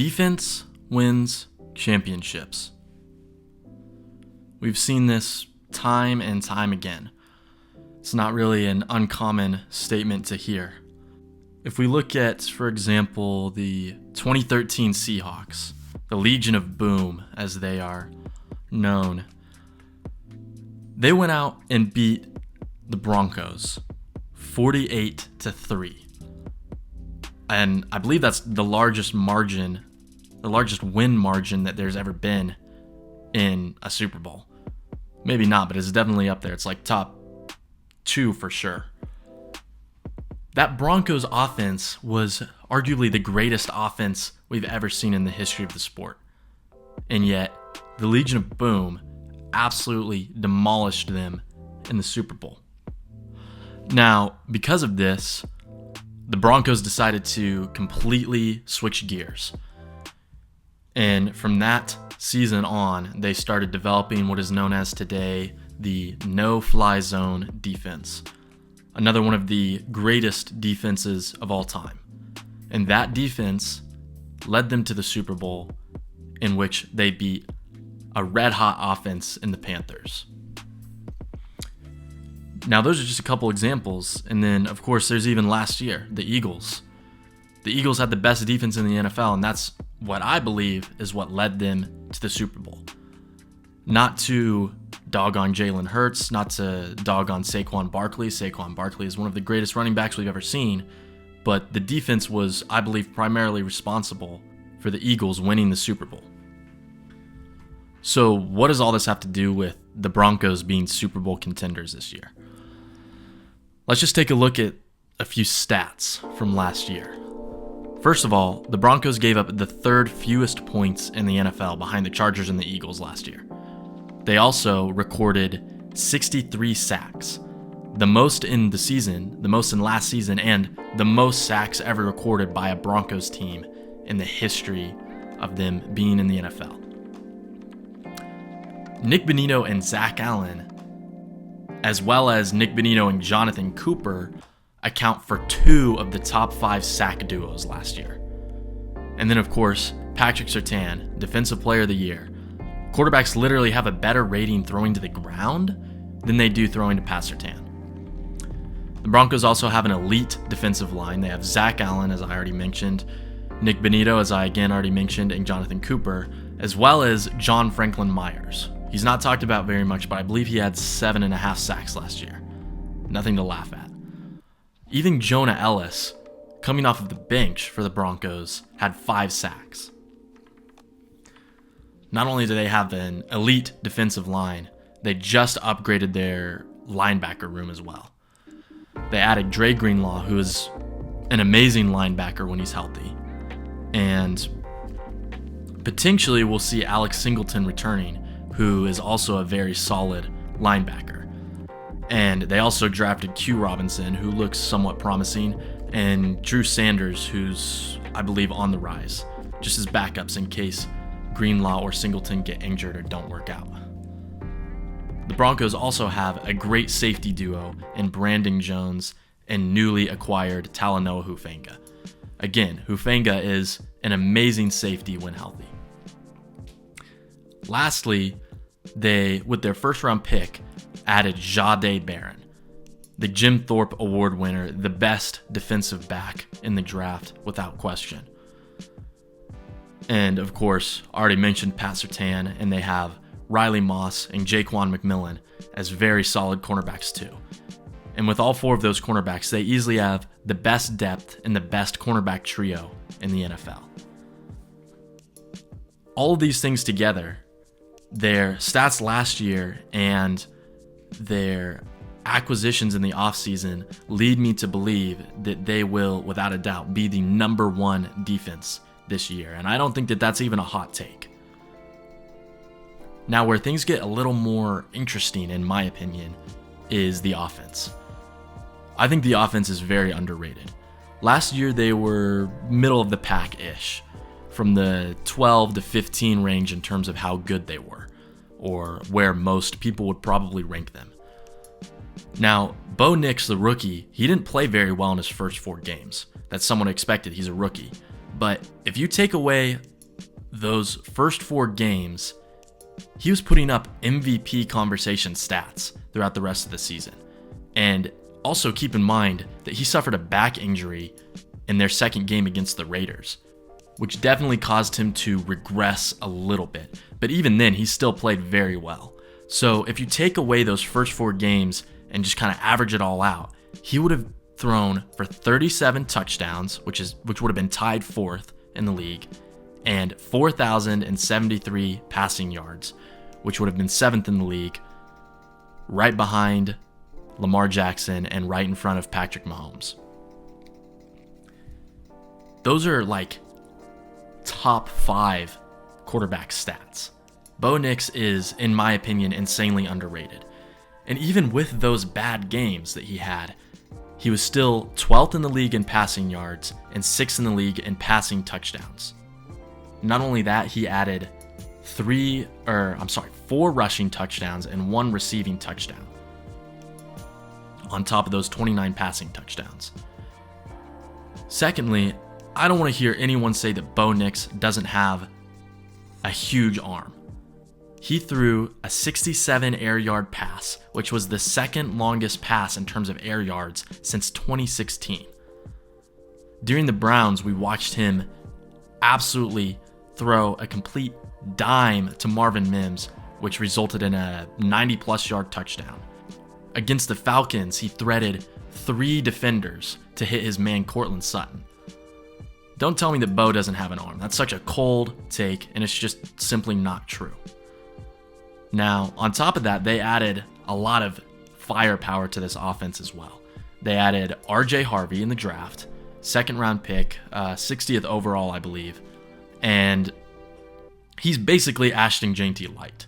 Defense wins championships. We've seen this time and time again. It's not really an uncommon statement to hear. If we look at, for example, the 2013 Seahawks, the Legion of Boom, as they are known, they went out and beat the Broncos 48-3. And I believe that's the largest win margin that there's ever been in a Super Bowl. Maybe not, but it's definitely up there. It's like top 2 for sure. That Broncos offense was arguably the greatest offense we've ever seen in the history of the sport. And yet, the Legion of Boom absolutely demolished them in the Super Bowl. Now, because of this, the Broncos decided to completely switch gears. And from that season on, they started developing what is known as today the no-fly zone defense. Another one of the greatest defenses of all time. And that defense led them to the Super Bowl, in which they beat a red-hot offense in the Panthers. Now, those are just a couple examples. And then, of course, there's even last year, the Eagles. The Eagles had the best defense in the NFL, and that's what I believe is what led them to the Super Bowl. Not to dog on Jalen Hurts, not to dog on Saquon Barkley. Saquon Barkley is one of the greatest running backs we've ever seen, but the defense was, I believe, primarily responsible for the Eagles winning the Super Bowl. So what does all this have to do with the Broncos being Super Bowl contenders this year? Let's just take a look at a few stats from last year. First of all, the Broncos gave up the third fewest points in the NFL behind the Chargers and the Eagles last year. They also recorded 63 sacks, the most in the season, the most in last season, and the most sacks ever recorded by a Broncos team in the history of them being in the NFL. Nick Bonitto and Zach Allen, as well as Nick Bonitto and Jonathan Cooper, account for 2 of the top 5 sack duos last year. And then, of course, Patrick Surtain, Defensive Player of the Year. Quarterbacks literally have a better rating throwing to the ground than they do throwing to Pat Surtain. The Broncos also have an elite defensive line. They have Zach Allen, as I already mentioned, Nick Bonitto, as I again already mentioned, and Jonathan Cooper, as well as John Franklin Myers. He's not talked about very much, but I believe he had 7.5 sacks last year. Nothing to laugh at. Even Jonah Ellis, coming off of the bench for the Broncos, had 5 sacks. Not only do they have an elite defensive line, they just upgraded their linebacker room as well. They added Dre Greenlaw, who is an amazing linebacker when he's healthy. And potentially we'll see Alex Singleton returning, who is also a very solid linebacker. And they also drafted Q Robinson, who looks somewhat promising, and Drew Sanders, who's, I believe, on the rise, just as backups in case Greenlaw or Singleton get injured or don't work out. The Broncos also have a great safety duo in Brandon Jones and newly acquired Talanoa Hufanga. Again, Hufanga is an amazing safety when healthy. Lastly, they, with their first-round pick, added Jahdae Barron, the Jim Thorpe Award winner, the best defensive back in the draft without question. And of course, already mentioned Pat Surtain, and they have Riley Moss and Jaquan McMillan as very solid cornerbacks too. And with all 4 of those cornerbacks, they easily have the best depth and the best cornerback trio in the NFL. All of these things together, their stats last year and their acquisitions in the offseason lead me to believe that they will, without a doubt, be the number 1 defense this year. And I don't think that that's even a hot take. Now, where things get a little more interesting, in my opinion, is the offense. I think the offense is very underrated. Last year, they were middle of the pack-ish, from the 12 to 15 range in terms of how good they were, or where most people would probably rank them. Now, Bo Nix, the rookie, he didn't play very well in his first 4 games. That's somewhat expected. He's a rookie. But if you take away those first 4 games, he was putting up MVP conversation stats throughout the rest of the season. And also keep in mind that he suffered a back injury in their second game against the Raiders, which definitely caused him to regress a little bit. But even then, he still played very well. So if you take away those first 4 games and just kind of average it all out, he would have thrown for 37 touchdowns, which would have been tied 4th in the league, and 4,073 passing yards, which would have been 7th in the league, right behind Lamar Jackson and right in front of Patrick Mahomes. Those are like top 5 quarterback stats. Bo Nix is, in my opinion, insanely underrated. And even with those bad games that he had, he was still 12th in the league in passing yards and 6th in the league in passing touchdowns. Not only that, he added 4 rushing touchdowns and 1 receiving touchdown on top of those 29 passing touchdowns. Secondly, I don't want to hear anyone say that Bo Nix doesn't have a huge arm. He threw a 67 air yard pass, which was the second longest pass in terms of air yards since 2016. During the Browns, we watched him absolutely throw a complete dime to Marvin Mims, which resulted in a 90-plus yard touchdown. Against the Falcons, he threaded 3 defenders to hit his man Courtland Sutton. Don't tell me that Bo doesn't have an arm. That's such a cold take, and it's just simply not true. Now, on top of that, they added a lot of firepower to this offense as well. They added R.J. Harvey in the draft, 2nd-round pick, 60th overall, I believe, and he's basically Ashton Jeanty light.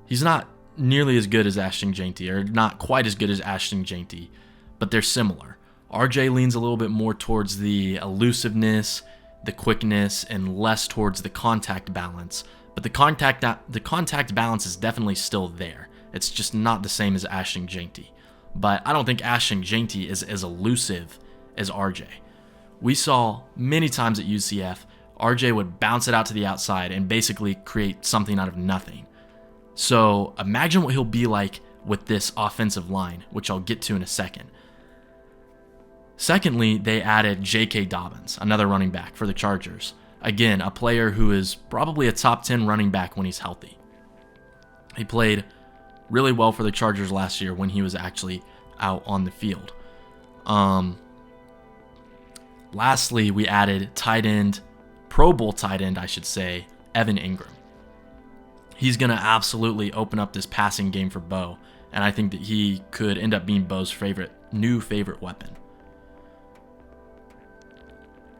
He's not nearly as good as Ashton Jeanty, or not quite as good as Ashton Jeanty, but they're similar. RJ leans a little bit more towards the elusiveness, the quickness, and less towards the contact balance. But the contact balance is definitely still there. It's just not the same as Ashton Jeanty. But I don't think Ashton Jeanty is as elusive as RJ. We saw many times at UCF, RJ would bounce it out to the outside and basically create something out of nothing. So imagine what he'll be like with this offensive line, which I'll get to in a second. Secondly, they added J.K. Dobbins, another running back for the Chargers. Again, a player who is probably a top 10 running back when he's healthy. He played really well for the Chargers last year when he was actually out on the field. Lastly, we added Pro Bowl tight end, I should say, Evan Ingram. He's going to absolutely open up this passing game for Bo, and I think that he could end up being Bo's new favorite weapon.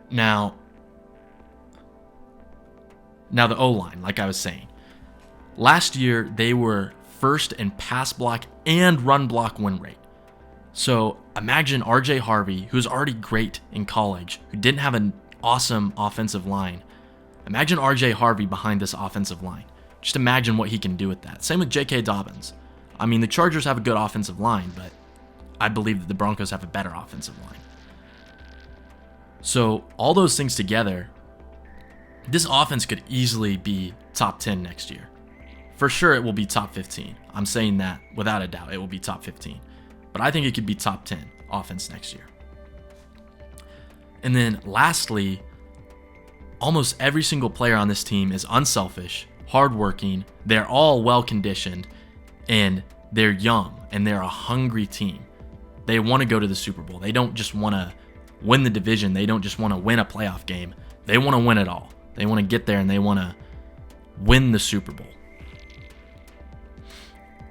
Now the O-line, like I was saying. Last year, they were first in pass block and run block win rate. So imagine R.J. Harvey, who's already great in college, who didn't have an awesome offensive line. Imagine R.J. Harvey behind this offensive line. Just imagine what he can do with that. Same with J.K. Dobbins. I mean, the Chargers have a good offensive line, but I believe that the Broncos have a better offensive line. So all those things together, this offense could easily be top 10 next year. For sure, it will be top 15. I'm saying that without a doubt, it will be top 15. But I think it could be top 10 offense next year. And then lastly, almost every single player on this team is unselfish, hardworking, they're all well-conditioned, and they're young, and they're a hungry team. They want to go to the Super Bowl. They don't just want to win the division. They don't just want to win a playoff game. They want to win it all. They want to get there, and they want to win the Super Bowl.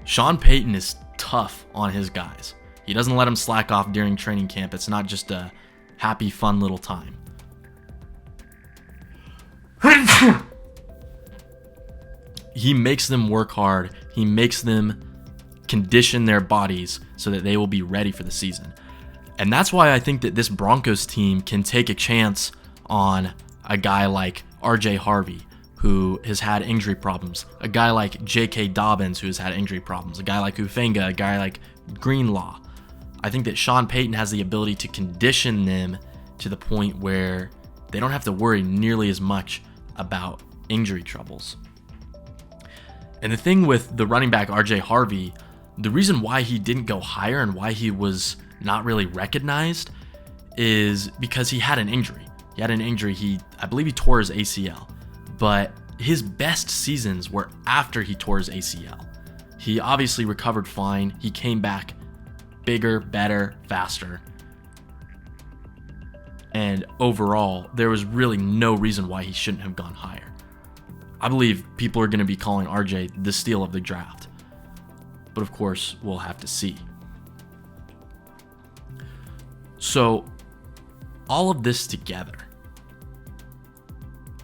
Sean Payton is tough on his guys. He doesn't let them slack off during training camp. It's not just a happy, fun little time. He makes them work hard. He makes them condition their bodies so that they will be ready for the season. And that's why I think that this Broncos team can take a chance on a guy like R.J. Harvey, who has had injury problems, a guy like J.K. Dobbins, who has had injury problems, a guy like Hufanga, a guy like Greenlaw. I think that Sean Payton has the ability to condition them to the point where they don't have to worry nearly as much about injury troubles. And the thing with the running back RJ Harvey, the reason why he didn't go higher and why he was not really recognized is because he had an injury. I believe he tore his ACL, but his best seasons were after he tore his ACL. He obviously recovered fine. He came back bigger, better, faster. And overall, there was really no reason why he shouldn't have gone higher. I believe people are going to be calling RJ the steal of the draft. But of course, we'll have to see. So, all of this together,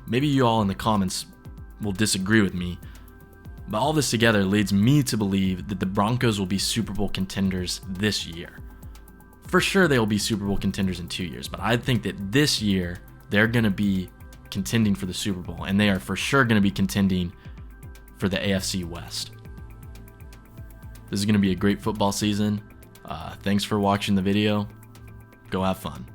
maybe you all in the comments will disagree with me, but all this together leads me to believe that the Broncos will be Super Bowl contenders this year. For sure, they will be Super Bowl contenders in 2 years, but I think that this year they're going to be contending for the Super Bowl, and they are for sure going to be contending for the AFC West. This is going to be a great football season. Thanks for watching the video. Go have fun.